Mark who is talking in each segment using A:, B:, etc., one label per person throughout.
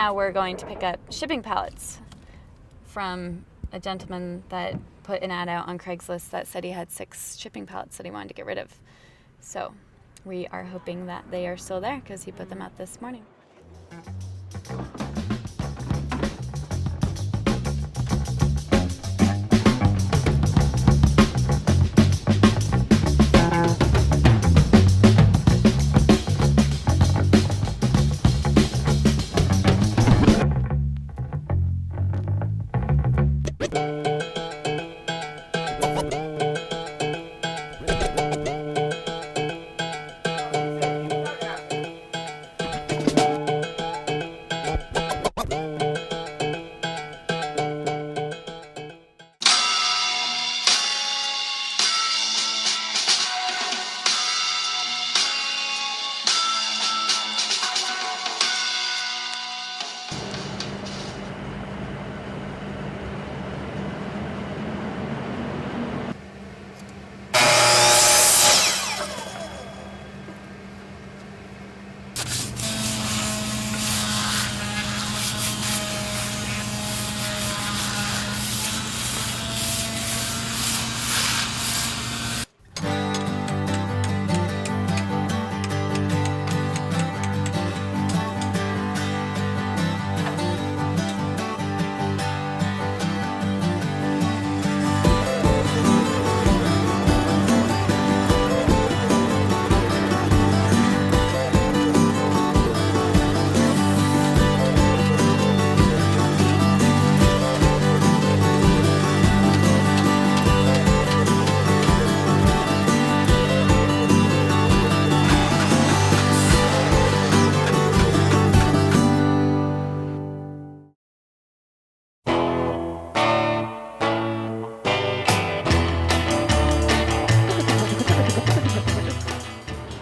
A: now we're going to pick up shipping pallets from a gentleman that put an ad out on Craigslist that said he had 6 shipping pallets that he wanted to get rid of. So we are hoping that they are still there because he put them out this morning.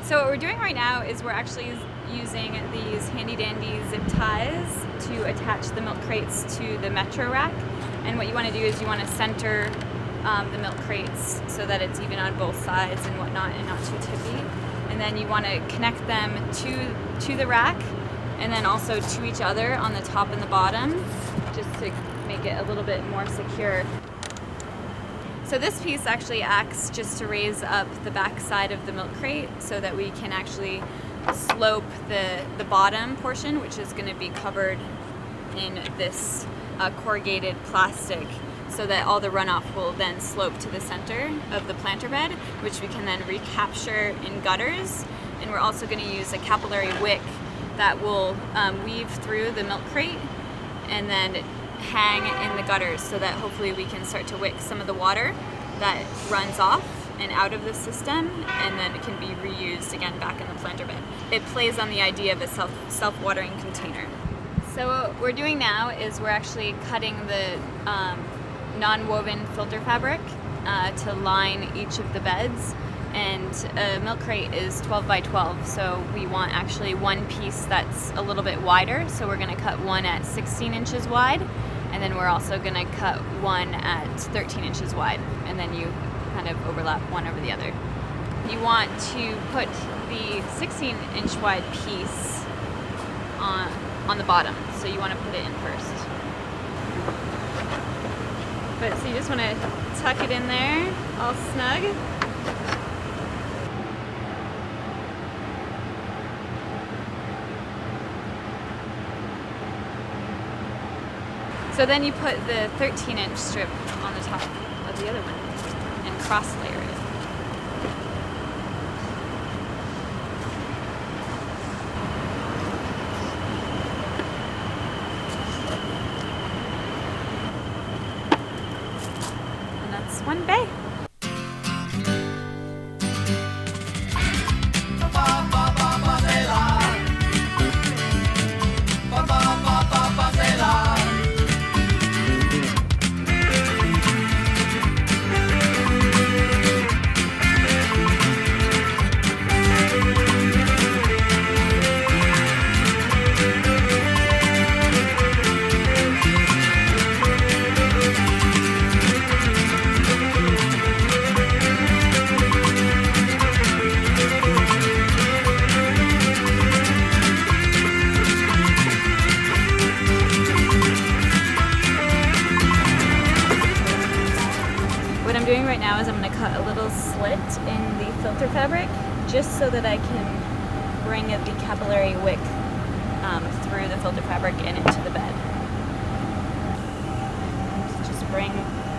A: So what we're doing right now is we're actually using these handy dandy zip ties to attach the milk crates to the metro rack. And what you want to do is you want to center the milk crates so that it's even on both sides and whatnot and not too tippy. And then you want to connect them to the rack and then also to each other on the top and the bottom just to make it a little bit more secure. So this piece actually acts just to raise up the back side of the milk crate so that we can actually slope the bottom portion, which is going to be covered in this corrugated plastic, so that all the runoff will then slope to the center of the planter bed, which we can then recapture in gutters. And we're also going to use a capillary wick that will weave through the milk crate and then hang in the gutters so that hopefully we can start to wick some of the water that runs off and out of the system, and then it can be reused again back in the planter bed. It plays on the idea of a self-watering container. So what we're doing now is we're actually cutting the non-woven filter fabric to line each of the beds. And a milk crate is 12 by 12, so we want actually one piece that's a little bit wider. So we're going to cut one at 16 inches wide, and then we're also going to cut one at 13 inches wide, and then you kind of overlap one over the other. You want to put the 16-inch wide piece on the bottom, so you want to put it in first. So you just want to tuck it in there, all snug. So then you put the 13-inch strip on the top of the other one and cross-layer it. And that's one bay. now is I'm going to cut a little slit in the filter fabric just so that I can bring the capillary wick through the filter fabric and into the bed. And just bring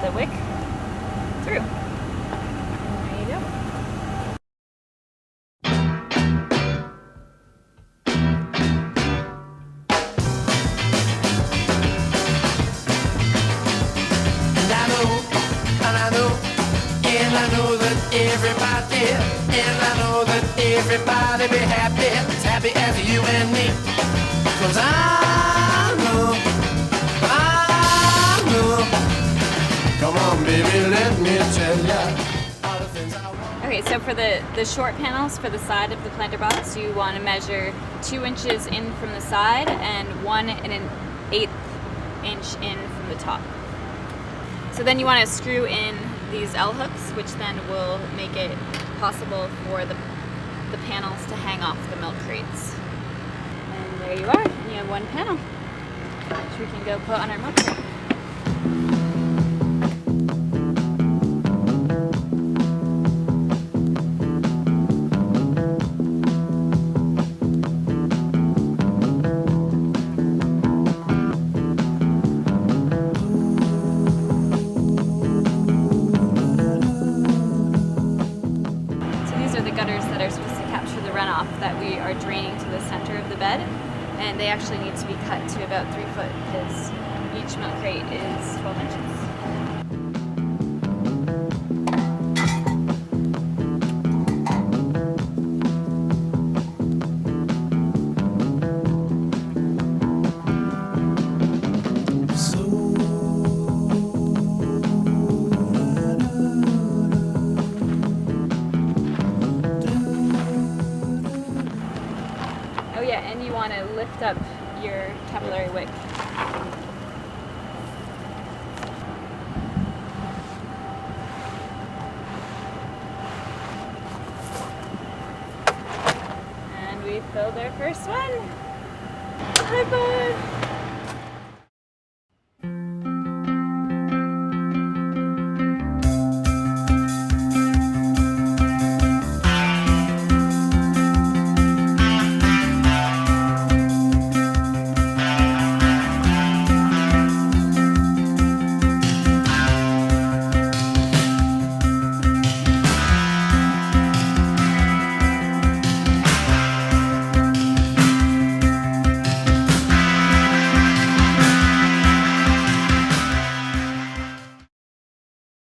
A: the wick through. There you go.
B: Everybody be happy, as happy as you and me. 'Cause I know. Come on, baby, let me tell ya all the things I want.
A: Okay, so for the short panels for the side of the planter box, you want to measure 2 inches in from the side and 1 1/8 inch in from the top. So then you want to screw in these L hooks, which then will make it possible for the panels to hang off the milk crates. And there you are, and you have 1 panel, which we can go put on our milk crate. That are supposed to capture the runoff that we are draining to the center of the bed, and they actually need to be cut to about 3 foot because each milk crate is 12 inches. And you want to lift up your capillary wick. And we filled our first one. High five!